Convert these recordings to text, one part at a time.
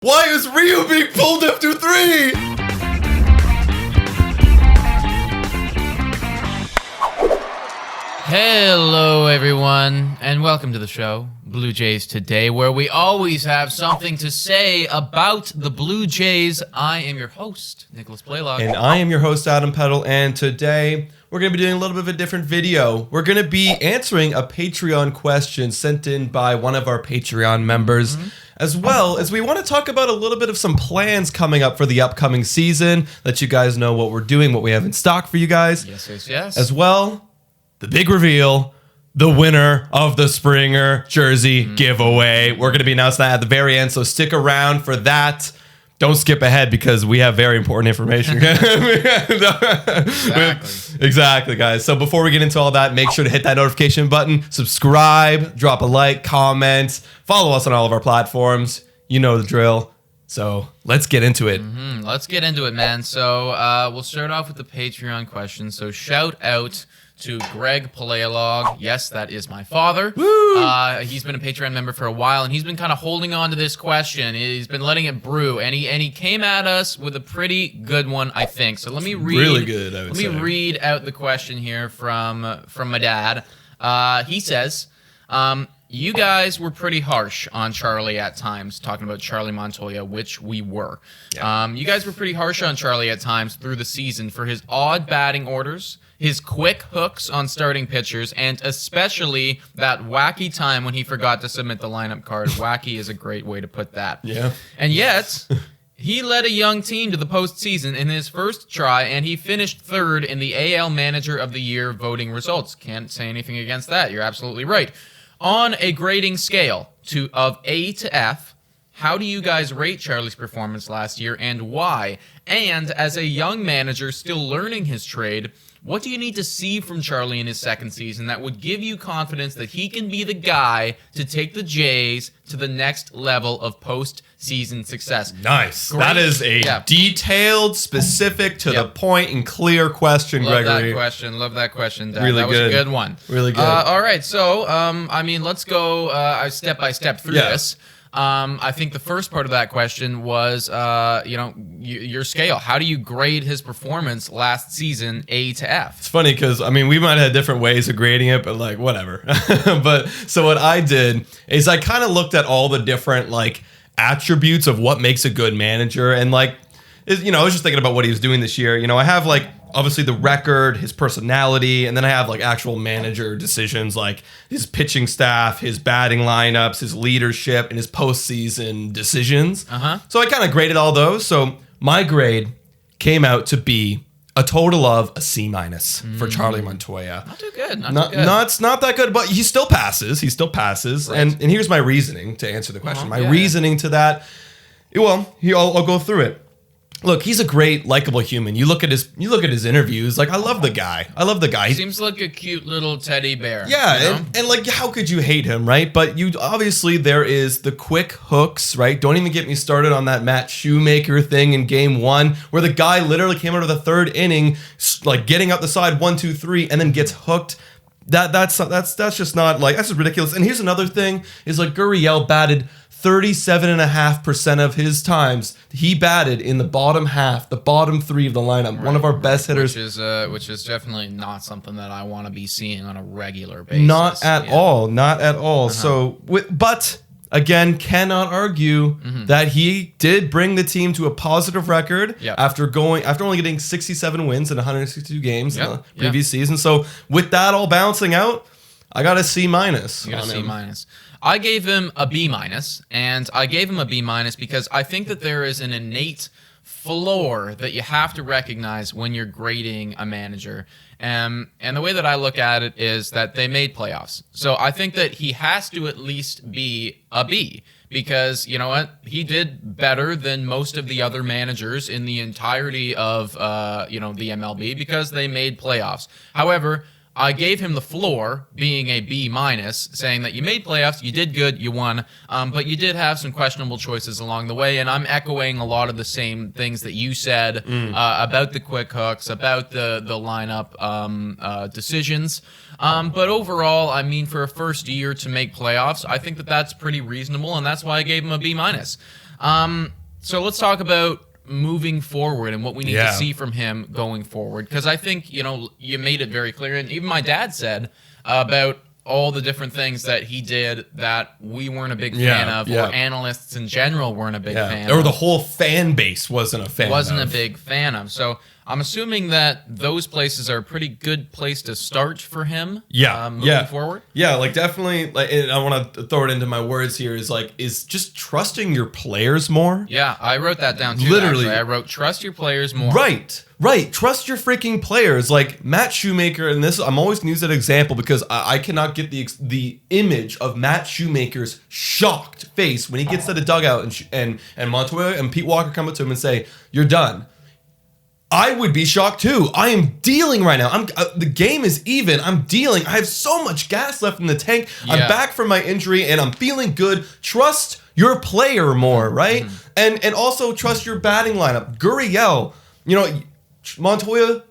Why is Ryu being pulled after 3? Hello, everyone, and welcome to the show, Blue Jays Today, where we always have something to say about the Blue Jays. I am your host, Nicholas Blaylock. And I am your host, Adam Peddle, and today we're going to be doing a little bit of a different video. We're going to be answering a Patreon question sent in by one of our Patreon members, as well as we want to talk about a little bit of some plans coming up for the upcoming season, let you guys know what we're doing, what we have in stock for you guys. Yes. As well, the big reveal, the winner of the Springer jersey giveaway. We're going to be announcing that at the very end, so stick around for that. Don't skip ahead because we have very important information. Exactly, guys. So before we get into all that, make sure to hit that notification button, subscribe, drop a like, comment, follow us on all of our platforms. You know the drill. So let's get into it. Let's get into it, man. So we'll start off with the Patreon question. So shout out to Greg Paleolog. Yes, that is my father. He's been a Patreon member for a while, and he's been kind of holding on to this question. He's been letting it brew, and he came at us with a pretty good one, I think. So let me read. Really good, I would say. Let me read out the question here from my dad. He says, you guys were pretty harsh on Charlie at times, talking about Charlie Montoyo, which we were. Yeah. You guys were pretty harsh on Charlie at times through the season for his odd batting orders, his quick hooks on starting pitchers, and especially that wacky time when he forgot to submit the lineup card. Wacky is a great way to put that. Yeah. And yet, he led a young team to the postseason in his first try, and he finished third in the AL Manager of the Year voting results. Can't say anything against that. You're absolutely right. On a grading scale of A to F, how do you guys rate Charlie's performance last year and why? And as a young manager still learning his trade, what do you need to see from Charlie in his second season that would give you confidence that he can be the guy to take the Jays to the next level of postseason success? Nice. Great. That is a detailed, specific, to the point, and clear question, Love Gregory. Love that question, Dad. Really that was good. a good one. Really good. All right, so, let's go step by step through this. I think the first part of that question was, your scale. How do you grade his performance last season, A to F? It's funny because, we might have different ways of grading it, but, whatever. But, so what I did is I kind of looked at all the different, attributes of what makes a good manager. And, I was just thinking about what he was doing this year. I have, obviously the record, his personality, and then I have actual manager decisions like his pitching staff, his batting lineups, his leadership, and his postseason decisions. So I kind of graded all those. So my grade came out to be a total of a C- for Charlie Montoyo. Not too good. Not that good, but he still passes. Right. And here's my reasoning to answer the question. Reasoning to that, I'll go through it. Look, he's a great, likable human. You look at his interviews. I love the guy. He seems like a cute little teddy bear. Yeah, and how could you hate him, right? But obviously there is the quick hooks, right? Don't even get me started on that Matt Shoemaker thing in Game 1, where the guy literally came out of the third inning, getting out the side 1, 2, 3, and then gets hooked. That's just not that's just ridiculous. And here's another thing: is Gurriel batted 37.5% of his times. He batted in the bottom half, the bottom three of the lineup. One of our best hitters. Which is definitely not something that I want to be seeing on a regular basis. Not at all. So, but again, cannot argue that he did bring the team to a positive record after only getting 67 wins in 162 games in the previous season. So, with that all balancing out, I got a C-. You got a C-. I gave him a B-, and I gave him a B- because I think that there is an innate floor that you have to recognize when you're grading a manager. And the way that I look at it is that they made playoffs. So I think that he has to at least be a B, because you know what? He did better than most of the other managers in the entirety of the MLB because they made playoffs. However, I gave him the floor, being a B-, saying that you made playoffs, you did good, you won, but you did have some questionable choices along the way, and I'm echoing a lot of the same things that you said about the quick hooks, about the lineup decisions. But overall, for a first year to make playoffs, I think that that's pretty reasonable, and that's why I gave him a B-. So let's talk about moving forward and what we need Yeah. to see from him going forward. Because I think, you made it very clear, and even my dad said about all the different things that he did that we weren't a big fan of, or analysts in general weren't a big fan or of. the whole fan base wasn't a fan A big fan of. So I'm assuming that those places are a pretty good place to start for him. Moving forward. Yeah, like definitely. Like, and I want to throw it into my words here. Is just trusting your players more. Yeah, I wrote that down too. Literally, actually. I wrote trust your players more. Right. Trust your freaking players. Like Matt Shoemaker, and this I'm always gonna use that example because I cannot get the image of Matt Shoemaker's shocked face when he gets to the dugout and Montoyo and Pete Walker come up to him and say, "You're done." I would be shocked too. I am dealing right now. The game is even. I'm dealing. I have so much gas left in the tank. Yeah. I'm back from my injury and I'm feeling good. Trust your player more, right? And also trust your batting lineup. Gurriel, Montoya,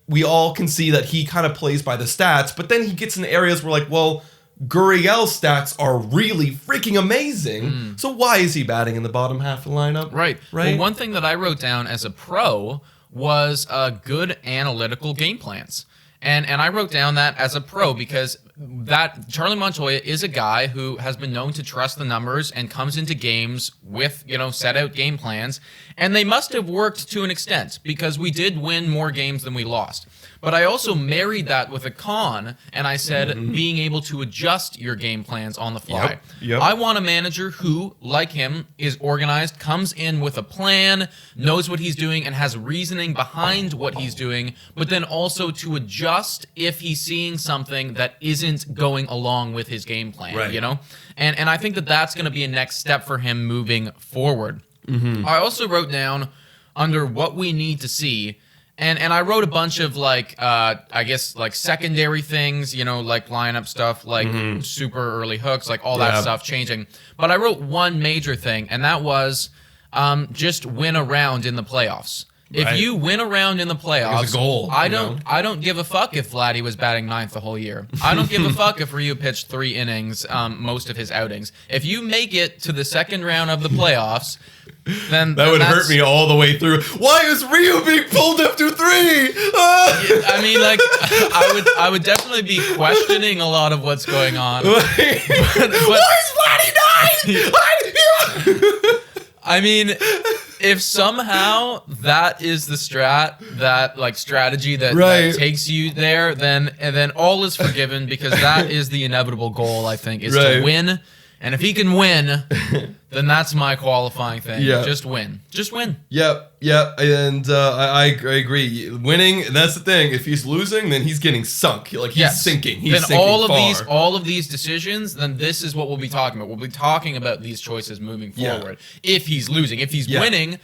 we all can see that he kind of plays by the stats, but then he gets in areas where like, well, Gurriel's stats are really freaking amazing. So why is he batting in the bottom half of the lineup? Right. Well, one thing that I wrote down as a pro was good analytical game plans. And I wrote down that as a pro because that Charlie Montoyo is a guy who has been known to trust the numbers and comes into games with, set out game plans. And they must have worked to an extent because we did win more games than we lost. But I also married that with a con, and I said being able to adjust your game plans on the fly. Yep. I want a manager who, like him, is organized, comes in with a plan, knows what he's doing, and has reasoning behind what he's doing, but then also to adjust if he's seeing something that isn't going along with his game plan, And I think that that's going to be a next step for him moving forward. I also wrote down under what we need to see. And I wrote a bunch of secondary things, like lineup stuff, like super early hooks, like all that stuff changing. But I wrote one major thing, and that was just win a round in the playoffs. Right. If you win a round in the playoffs, it's a goal, I don't give a fuck if Vladdy was batting ninth the whole year. I don't give a fuck if Ryu pitched 3 innings most of his outings. If you make it to the second round of the playoffs, then would hurt me all the way through. Why is Ryu being pulled after 3? I mean, like, I would definitely be questioning a lot of what's going on. Why is Vladdy 9? I mean, if somehow that is the strategy that takes you there, then all is forgiven because that is the inevitable goal, I think, is to win. And if he can win, then that's my qualifying thing. Yeah. Just win. Just win. Yep. And I agree. Winning, that's the thing. If he's losing, then he's getting sunk. Like, he's sinking. He's sinking all of these decisions, then this is what we'll be talking about. We'll be talking about these choices moving forward. If he's losing. If he's winning,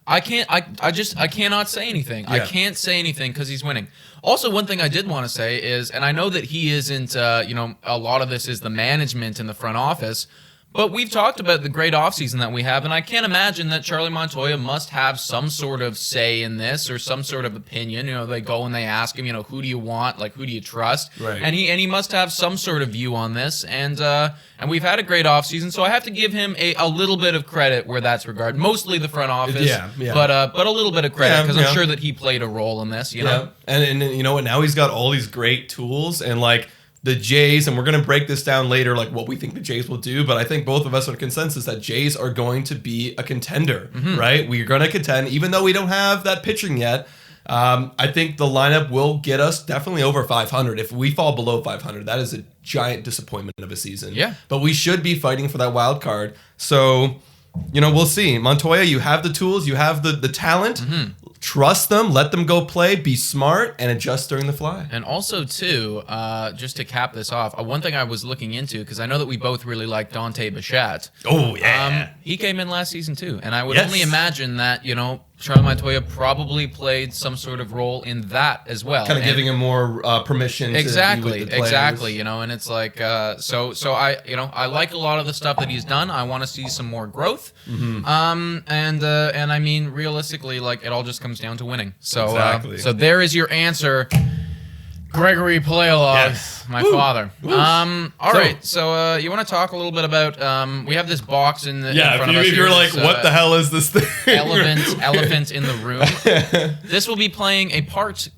I cannot say anything. I can't say anything because he's winning. Also, one thing I did want to say is, and I know that he isn't, a lot of this is the management in the front office, but we've talked about the great offseason that we have, and I can't imagine that Charlie Montoyo must have some sort of say in this or some sort of opinion. They go and they ask him, who do you want? Like, who do you trust? Right. And he must have some sort of view on this, and we've had a great offseason, so I have to give him a little bit of credit where that's regarded. Mostly the front office, but a little bit of credit because I'm sure that he played a role in this. You know, and you know what? Now he's got all these great tools and like. The Jays, and we're going to break this down later, like what we think the Jays will do, but I think both of us are consensus that Jays are going to be a contender, right? We're going to contend, even though we don't have that pitching yet. I think the lineup will get us definitely over 500. If we fall below 500, that is a giant disappointment of a season. Yeah. But we should be fighting for that wild card. So, we'll see. Montoya, you have the tools, you have the talent. Trust them, let them go play, be smart, and adjust during the fly. And also, too, just to cap this off, one thing I was looking into, because I know that we both really like Dante Bichette. Oh, yeah. He came in last season, too. And I would only imagine that, Charlie Montoyo probably played some sort of role in that as well. Kind of giving him more permission to be with the players. Exactly, and it's like, so I like a lot of the stuff that he's done. I want to see some more growth. And I mean, realistically, like, it all just comes down to winning. So, exactly. So there is your answer. Gregory Paleolog, Yes. my Woo. father. Woo. All right. So you want to talk a little bit about? We have this box in front of us. If you're here. like, what the hell is this thing? Elephant in the room. This will be playing a part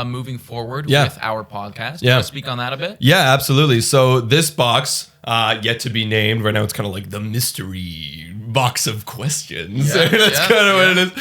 moving forward with our podcast. You want to speak on that a bit? Yeah, absolutely. So this box, yet to be named, right now it's kind of like the mystery box of questions. That's kind of what it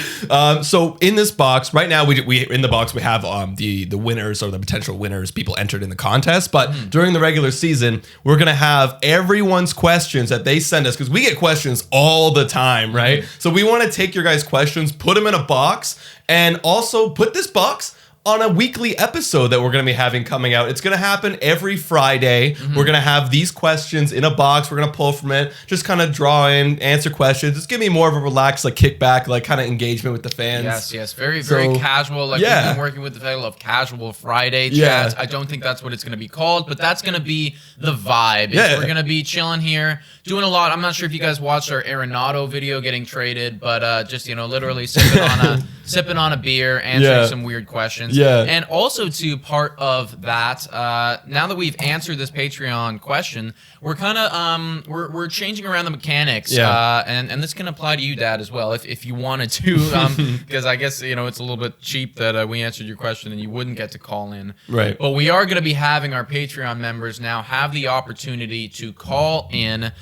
is. So in this box, right now, we in the box we have the winners or the potential winners, people entered in the contest. But during the regular season, we're gonna have everyone's questions that they send us, because we get questions all the time, right? So we want to take your guys' questions, put them in a box, and also put this box on a weekly episode that we're going to be having coming out. It's going to happen every Friday. We're going to have these questions in a box. We're going to pull from it, just kind of draw in, answer questions. It's going to be more of a relaxed, like kickback, like kind of engagement with the fans. Yes. Very casual. Like we've been working with the title of Casual Friday chats. I don't think that's what it's going to be called, but that's going to be the vibe. We're going to be chilling here, doing a lot. I'm not sure if you guys watched our Arenado video getting traded, but just, literally sipping on a beer, answering some weird questions. Yeah. And also to part of that, now that we've answered this Patreon question, we're kind of we're changing around the mechanics. And this can apply to you, Dad, as well, if you wanted to, because I guess it's a little bit cheap that we answered your question and you wouldn't get to call in. Right. But we are going to be having our Patreon members now have the opportunity to call in.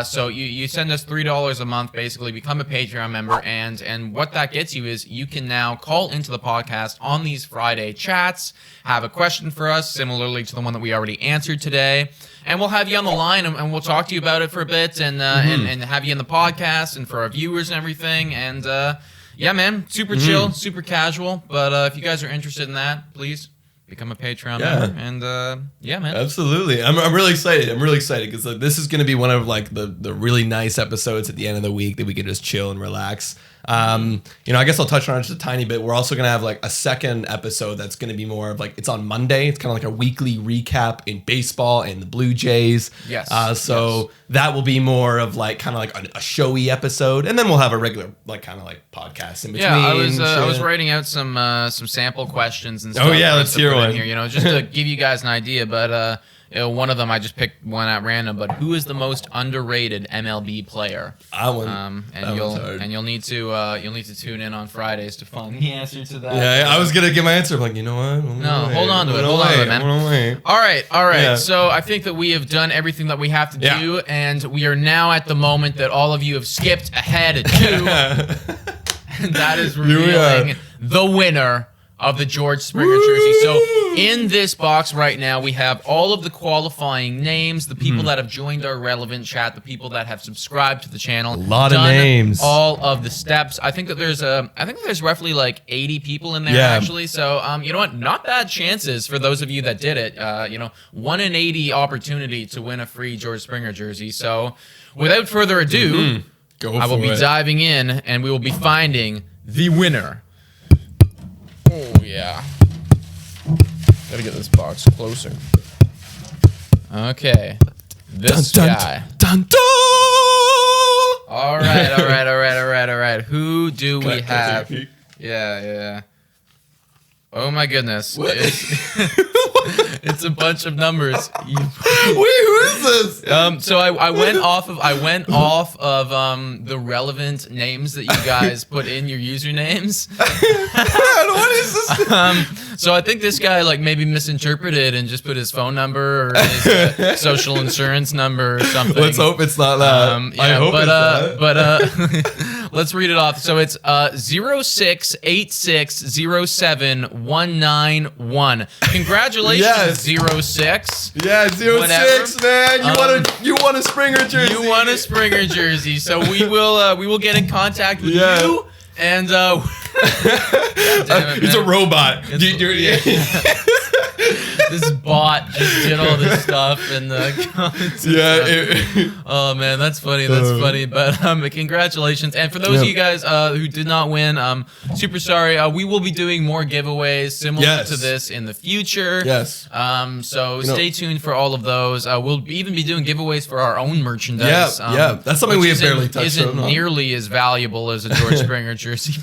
So you send us $3 a month, basically become a Patreon member, and what that gets you is you can now call into the podcast on these Friday chats, have a question for us, similarly to the one that we already answered today, and we'll have you on the line and we'll talk to you about it for a bit and have you in the podcast and for our viewers and everything. And yeah, man, super chill, super casual. But if you guys are interested in that, please become a Patreon member, and yeah, man. Absolutely. I'm really excited. Because this is going to be one of like the really nice episodes at the end of the week that we can just chill and relax. I guess I'll touch on it just a tiny bit. We're also going to have like a second episode that's going to be more of like, it's on Monday. It's kind of like a weekly recap in baseball and the Blue Jays. Yes. That will be more of like kind of like a showy episode. And then we'll have a regular like kind of like podcast in between. Yeah, I was writing out some sample questions and stuff. Oh yeah, let's hear one. Here, just to give you guys an idea, but one of them I just picked one at random. But who is the most underrated MLB player? You'll need to tune in on Fridays to find the answer to that. Yeah, I was gonna give my answer. I'm like, you know what? Hold on to it, man. All right. Yeah. So I think that we have done everything that we have to do, and we are now at the moment that all of you have skipped ahead to, and that is revealing the winner of the George Springer jersey. So in this box right now, we have all of the qualifying names, the people that have joined our relevant chat, the people that have subscribed to the channel. A lot of names. All of the steps. I think that there's roughly like 80 people in there actually. So you know what? Not bad chances for those of you that did it. 1 in 80 opportunity to win a free George Springer jersey. So without further ado, I will be diving in and we will be finding the winner. Oh, yeah. Gotta get this box closer. Okay. This guy. All right. Who do we have? Yeah. Oh, my goodness. It's a bunch of numbers. Wait, who is this? So I went off of the relevant names that you guys put in your usernames. What is this? So I think this guy like maybe misinterpreted and just put his phone number or his social insurance number or something. Let's hope it's not that. I hope it's that. But let's read it off. So it's 068607191. Congratulations, 06. Yeah, 06, man. You won a Springer jersey. You won a Springer jersey. So we will get in contact with you and it's a robot. this bot just did all this stuff in the comments. Oh man, that's funny. That's funny. But congratulations, and for those of you guys who did not win, super sorry. We will be doing more giveaways similar to this in the future. Yes. So stay tuned for all of those. We'll even be doing giveaways for our own merchandise. That's something we have barely touched on. Isn't nearly as valuable as a George Springer jersey,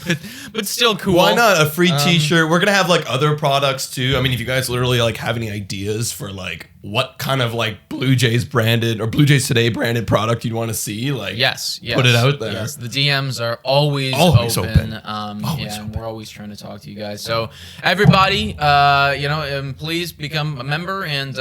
but still cool. Why not a free T-shirt? We're gonna have like other products too. I mean, if you guys literally like have any ideas for like what kind of like Blue Jays branded or Blue Jays Today branded product you'd want to see, like put it out there. Yes, the DMs are always open. And we're always trying to talk to you guys. So everybody, please become a member. And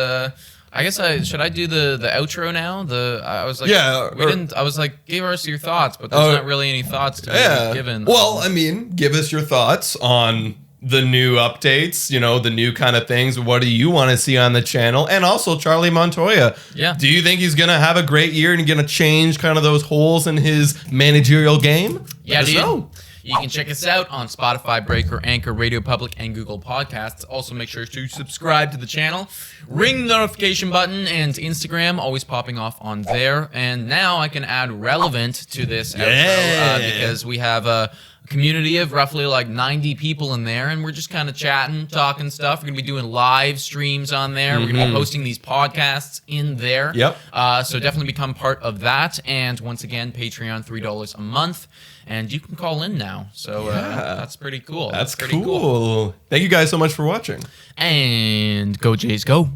I guess should I do the outro now? I was like, I was like, give us your thoughts, but there's not really any thoughts to be given. Well, I mean, give us your thoughts on the new updates, the new kind of things. What do you want to see on the channel? And also Charlie Montoyo. Yeah. Do you think he's going to have a great year and going to change kind of those holes in his managerial game? Yeah, dude. You can check us out on Spotify, Breaker, Anchor, Radio Public, and Google Podcasts. Also, make sure to subscribe to the channel, ring the notification button, and Instagram, always popping off on there. And now I can add relevant to this outro because we have a community of roughly like 90 people in there, and we're just kind of chatting, talking stuff. We're going to be doing live streams on there. We're going to be posting these podcasts in there. Yep. So definitely become part of that. And once again, Patreon, $3 a month. And you can call in now. So that's pretty cool. That's pretty cool. Thank you guys so much for watching. And go Jays, go.